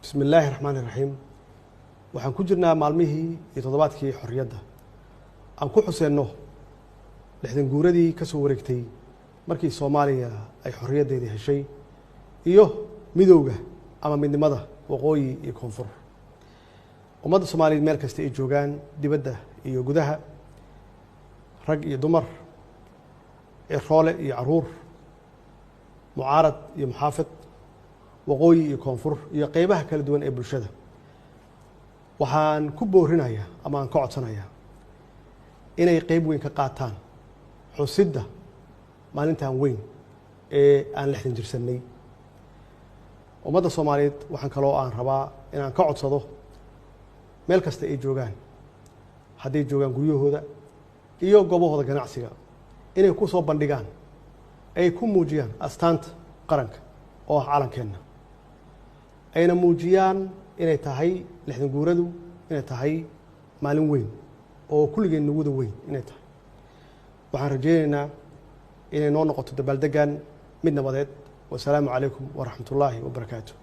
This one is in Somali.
بسم الله الرحمن الرحيم waxaan ku jirnaa maalmihii iyo toddobaadkii xorriyadda aan ku xuseenno lixdan guuradii ka soo wareegtay markii Soomaaliya ay xorriyaddeedii heshay iyo midowga ama midnimada waqooyi iyo koonfur ummadda Soomaaliyeed meel kasta ay joogaan dibadda iyo gudaha rag iyo dumar roole iyo caruur mucaarad iyo muxaafid waqooyi iyo koonfur iyo qaybaha kala duwan ee bulshada waxaan ku boorinayaa ama aan ka codsanayaa inay qayb weyn ka qaataan xusidda maalintan weyn ee aan lixdan jirsanay ummadda Soomaaliyeed waxaan kaloo aan rabaa inaan ka codsado meel kasta ay joogaan hadday joogaan guryahooda iyo goobahooda ganacsiga inay ku soo bandhigaan ay ku muujiyaan astaanta qaranka oo calankeena ayna muujiyaan inay tahay lixdan guuradu inay tahay maalin weyn oo kulligeen nuguda weyn inay tahay waxaan rajaynaynaa inay noo noqoto dabaaldegan mid nabadeed wasalaamu calaykum waraxmatullaahi wabarakaatuh